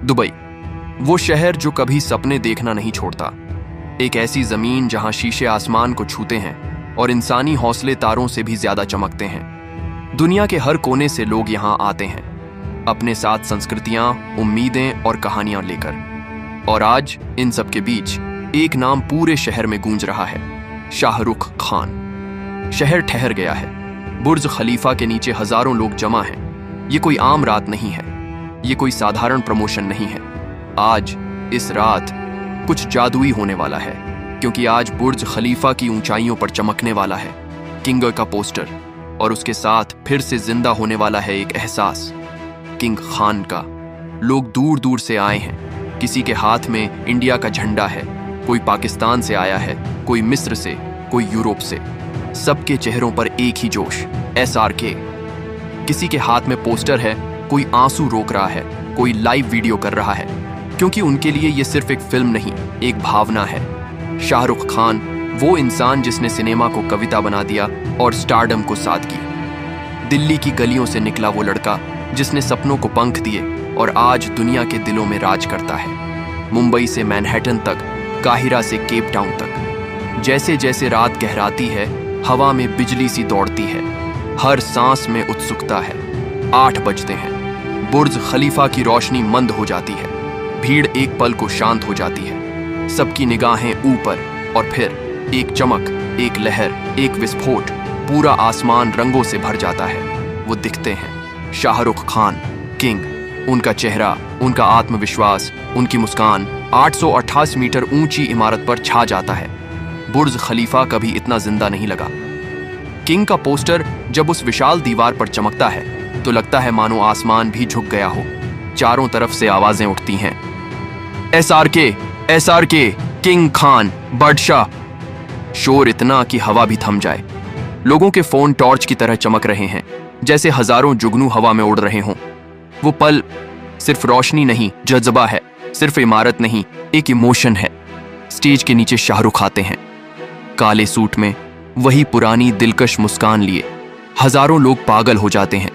Dubai, वो शहर जो कभी सपने देखना नहीं छोड़ता। एक ऐसी जमीन जहां शीशे आसमान को छूते हैं और इंसानी हौसले तारों से भी ज्यादा चमकते हैं। दुनिया के हर कोने से लोग यहां आते हैं, अपने साथ संस्कृतियां, उम्मीदें और कहानियां लेकर। और आज इन सब के बीच एक नाम पूरे शहर में गूंज रहा है, शाहरुख खान। शहर ठहर गया है। बुर्ज खलीफा के नीचे हजारों लोग जमा हैं। ये कोई आम रात नहीं है, ये कोई साधारण प्रमोशन नहीं है। आज इस रात कुछ जादुई होने वाला है, क्योंकि आज बुर्ज खलीफा की ऊंचाइयों पर चमकने वाला है किंग का पोस्टर, और उसके साथ फिर से जिंदा होने वाला है एक एहसास, किंग खान का। लोग दूर दूर से आए हैं। किसी के हाथ में इंडिया का झंडा है, कोई पाकिस्तान से आया है, कोई मिस्र से, कोई यूरोप से। सबके चेहरों पर एक ही जोश, SRK। किसी के हाथ में पोस्टर है, कोई आंसू रोक रहा है, कोई लाइव वीडियो कर रहा है, क्योंकि उनके लिए ये सिर्फ एक फिल्म नहीं, एक भावना है। शाहरुख खान, वो इंसान जिसने सिनेमा को कविता बना दिया और स्टारडम को साथ की। दिल्ली की गलियों से निकला वो लड़का जिसने सपनों को पंख दिए और आज दुनिया के दिलों में राज करता है। मुंबई से मैनहट्टन तक, काहिरा से केप टाउन तक। जैसे जैसे रात गहराती है, हवा में बिजली सी दौड़ती है, हर सांस में उत्सुकता है। 8 बजते हैं। बुर्ज खलीफा की रोशनी मंद हो जाती है। भीड़ एक पल को शांत हो जाती है। सबकी निगाहें ऊपर, और फिर एक चमक, एक लहर, एक विस्फोट। पूरा आसमान रंगों से भर जाता है। वो दिखते हैं, शाहरुख खान, किंग। उनका चेहरा, उनका आत्मविश्वास, उनकी मुस्कान 888 मीटर ऊंची इमारत पर छा जाता है। बुर्ज खलीफा कभी इतना जिंदा नहीं लगा। किंग का पोस्टर जब उस विशाल दीवार पर चमकता है तो लगता है मानो आसमान भी झुक गया हो। चारों तरफ से आवाजें उठती हैं, SRK, SRK, किंग खान, बादशाह। शोर इतना कि हवा भी थम जाए। लोगों के फोन टॉर्च की तरह चमक रहे हैं, जैसे हजारों जुगनू हवा में उड़ रहे हों। वो पल सिर्फ रोशनी नहीं, जज्बा है। सिर्फ इमारत नहीं, एक इमोशन है। स्टेज के नीचे शाहरुख आते हैं, काले सूट में, वही पुरानी दिलकश मुस्कान लिए। हजारों लोग पागल हो जाते हैं।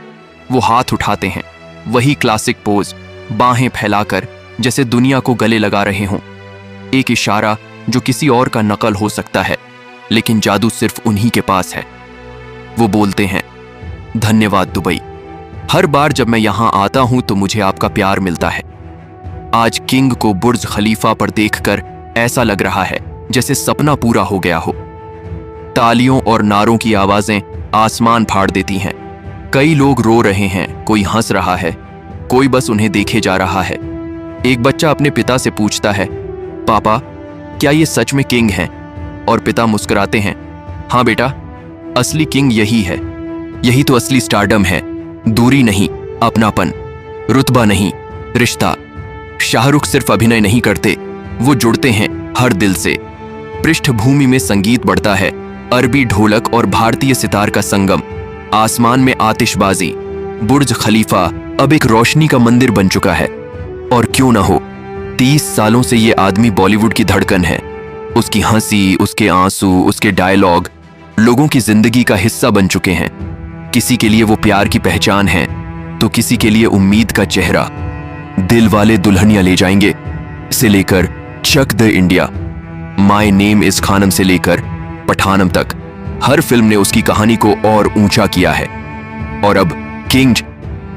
वो हाथ उठाते हैं, वही क्लासिक पोज, बाहें फैलाकर, जैसे दुनिया को गले लगा रहे हों। एक इशारा जो किसी और का नकल हो सकता है, लेकिन जादू सिर्फ उन्हीं के पास है। वो बोलते हैं, धन्यवाद दुबई। हर बार जब मैं यहां आता हूं तो मुझे आपका प्यार मिलता है। आज किंग को बुर्ज खलीफा पर देखकर ऐसा लग रहा है जैसे सपना पूरा हो गया हो। तालियों और नारों की आवाजें आसमान फाड़ देती हैं। कई लोग रो रहे हैं, कोई हंस रहा है, कोई बस उन्हें देखे जा रहा है। एक बच्चा अपने पिता से पूछता है, पापा, क्या ये सच में किंग हैं? और पिता मुस्कुराते हैं, हाँ बेटा, असली किंग यही है। यही तो असली स्टारडम है। दूरी नहीं, अपनापन। रुतबा नहीं, रिश्ता। शाहरुख सिर्फ अभिनय नहीं करते, वो जुड़ते हैं हर दिल से। पृष्ठभूमि में संगीत बढ़ता है, अरबी ढोलक और भारतीय सितार का संगम। आसमान में आतिशबाजी। बुर्ज खलीफा अब एक रोशनी का मंदिर बन चुका है। और क्यों ना हो, 30 सालों से ये आदमी बॉलीवुड की धड़कन है। उसकी हंसी, उसके आंसू, उसके डायलॉग लोगों की जिंदगी का हिस्सा बन चुके हैं। किसी के लिए वो प्यार की पहचान है, तो किसी के लिए उम्मीद का चेहरा। दिल वाले दुल्हनिया ले जाएंगे से लेकर Chak De India, my name is खानम से लेकर पठानम तक, हर फिल्म ने उसकी कहानी को और ऊंचा किया है। और अब किंग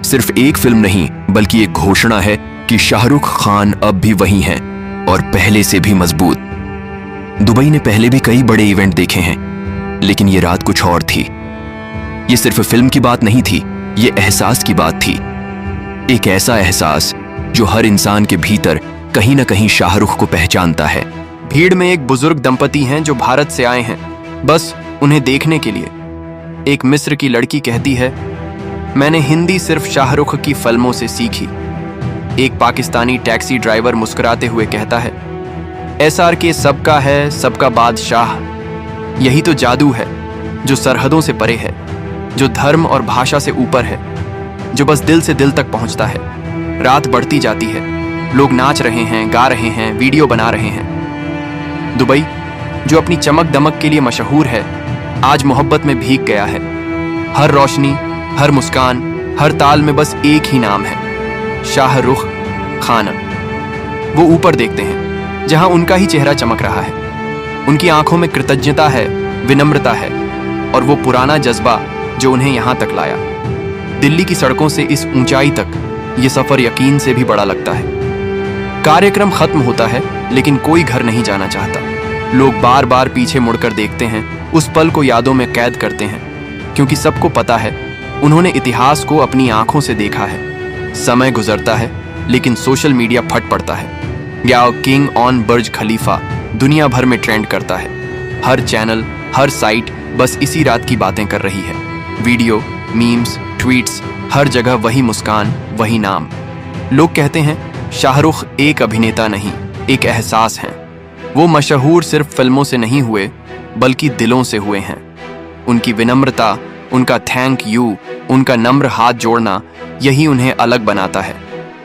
सिर्फ एक फिल्म नहीं, बल्कि एक घोषणा है कि शाहरुख खान अब भी वही हैं, और पहले से भी मजबूत। दुबई ने पहले भी कई बड़े इवेंट देखे हैं, लेकिन ये रात कुछ और थी। ये सिर्फ फिल्म की बात नहीं थी, ये एहसास की बात थी। एक ऐसा एहसास जो हर इंसान के भीतर कहीं ना कहीं शाहरुख को पहचानता है। भीड़ में एक बुजुर्ग दंपति हैं जो भारत से आए हैं, बस उन्हें देखने के लिए। एक मिस्र की लड़की कहती है, मैंने हिंदी सिर्फ शाहरुख की फिल्मों से सीखी। एक पाकिस्तानी टैक्सी ड्राइवर मुस्कुराते हुए कहता है, SRK सबका है, सबका बादशाह। यही तो जादू है, जो सरहदों से परे है, जो धर्म और भाषा से ऊपर है, जो बस दिल से दिल तक पहुंचता है। रात बढ़ती जाती है, लोग नाच रहे हैं, गा रहे हैं, वीडियो बना रहे हैं। दुबई, जो अपनी चमक दमक के लिए मशहूर है, आज मोहब्बत में भीग गया है। हर रोशनी, हर मुस्कान, हर ताल में बस एक ही नाम है, शाहरुख खान। वो ऊपर देखते हैं जहां उनका ही चेहरा चमक रहा है। उनकी आंखों में कृतज्ञता है, विनम्रता है और वो पुराना जज्बा जो उन्हें यहां तक लाया। दिल्ली की सड़कों से इस ऊंचाई तक ये सफर यकीन से भी बड़ा लगता है। कार्यक्रम खत्म होता है लेकिन कोई घर नहीं जाना चाहता। लोग बार बार पीछे मुड़कर देखते हैं, उस पल को यादों में कैद करते हैं, क्योंकि सबको पता है उन्होंने इतिहास को अपनी आंखों से देखा है। समय गुजरता है लेकिन सोशल मीडिया फट पड़ता है। या किंग ऑन बुर्ज खलीफा दुनिया भर में ट्रेंड करता है। हर चैनल, हर साइट बस इसी रात की बातें कर रही है। वीडियो, मीम्स, ट्वीट्स, हर जगह वही मुस्कान, वही नाम। लोग कहते हैं शाहरुख एक अभिनेता नहीं, एक एहसास हैं। वो मशहूर सिर्फ फिल्मों से नहीं हुए बल्कि दिलों से हुए हैं। उनकी विनम्रता, उनका थैंक यू, उनका नम्र हाथ जोड़ना, यही उन्हें अलग बनाता है।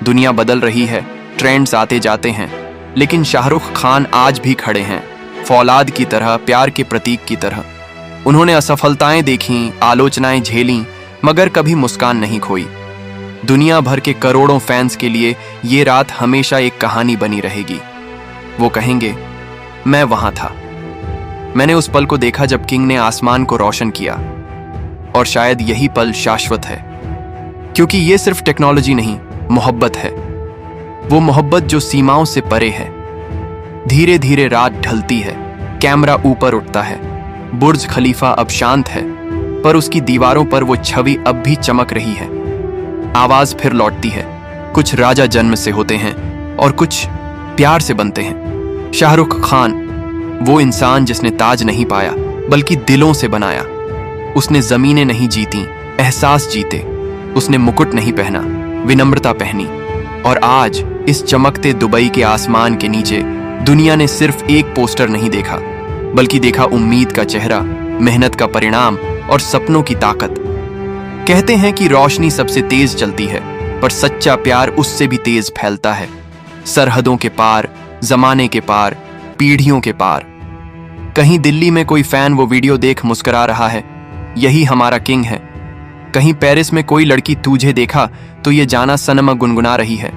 दुनिया बदल रही है, ट्रेंड्स आते जाते हैं, लेकिन शाहरुख खान आज भी खड़े हैं, फौलाद की तरह, प्यार के प्रतीक की तरह। उन्होंने असफलताएं देखीं, आलोचनाएं झेलीं, मगर कभी मुस्कान नहीं खोई। दुनिया भर के करोड़ों फैंस के लिए ये रात हमेशा एक कहानी बनी रहेगी। वो कहेंगे, मैं वहां था, मैंने उस पल को देखा जब किंग ने आसमान को रोशन किया। और शायद यही पल शाश्वत है, क्योंकि ये सिर्फ टेक्नोलॉजी नहीं, मोहब्बत है। वो मोहब्बत जो सीमाओं से परे है। धीरे धीरे रात ढलती है, कैमरा ऊपर उठता है। बुर्ज खलीफा अब शांत है, पर उसकी दीवारों पर वो छवि अब भी चमक रही है। आवाज फिर लौटती है। कुछ राजा जन्म से होते हैं और कुछ प्यार से बनते हैं। शाहरुख खान वो इंसान जिसने ताज नहीं पाया बल्कि दिलों से बनाया। उसने जमीनें नहीं जीती, एहसास जीते। उसने मुकुट नहीं पहना, विनम्रता पहनी। और आज इस चमकते दुबई के आसमान के नीचे दुनिया ने सिर्फ एक पोस्टर नहीं देखा, बल्कि देखा उम्मीद का चेहरा, मेहनत का परिणाम और सपनों की ताकत। कहते हैं कि रोशनी सबसे तेज चलती है, पर सच्चा प्यार उससे भी तेज फैलता है। सरहदों के पार, जमाने के पार, पीढ़ियों के पार। कहीं दिल्ली में कोई फैन वो वीडियो देख मुस्कुरा रहा है, यही हमारा किंग है। कहीं पेरिस में कोई लड़की तुझे देखा तो ये जाना सनम गुनगुना रही है।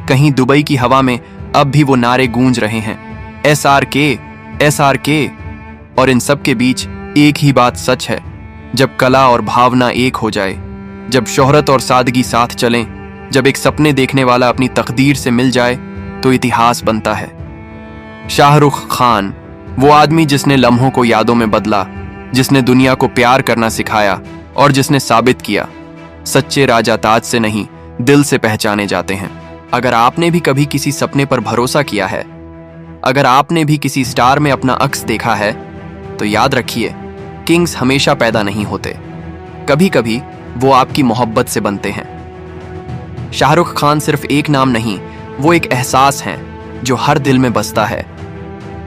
कहीं दुबई की हवा में अब भी वो नारे गूंज रहे हैं, SRK, SRK। और इन सब के बीच एक ही बात सच है, जब कला और भावना एक हो जाए, जब शोहरत और सादगी साथ चलें, जब एक सपने देखने वाला अपनी तकदीर से मिल जाए, तो इतिहास बनता है। शाहरुख खान वो आदमी जिसने लम्हों को यादों में बदला, जिसने दुनिया को प्यार करना सिखाया और जिसने साबित किया, सच्चे राजा ताज से नहीं, दिल से पहचाने जाते हैं। अगर आपने भी कभी किसी सपने पर भरोसा किया है, अगर आपने भी किसी स्टार में अपना अक्स देखा है, तो याद रखिए, किंग्स हमेशा पैदा नहीं होते। कभी कभी वो आपकी मोहब्बत से बनते हैं। शाहरुख खान सिर्फ एक नाम नहीं, वो एक एहसास है जो हर दिल में बसता है।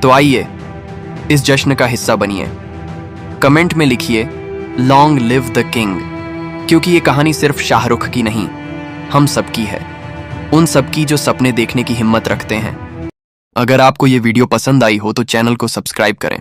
तो आइए इस जश्न का हिस्सा बनिए। कमेंट में लिखिए, लॉन्ग लिव द किंग, क्योंकि ये कहानी सिर्फ शाहरुख की नहीं, हम सबकी है। उन सबकी जो सपने देखने की हिम्मत रखते हैं। अगर आपको ये वीडियो पसंद आई हो तो चैनल को सब्सक्राइब करें।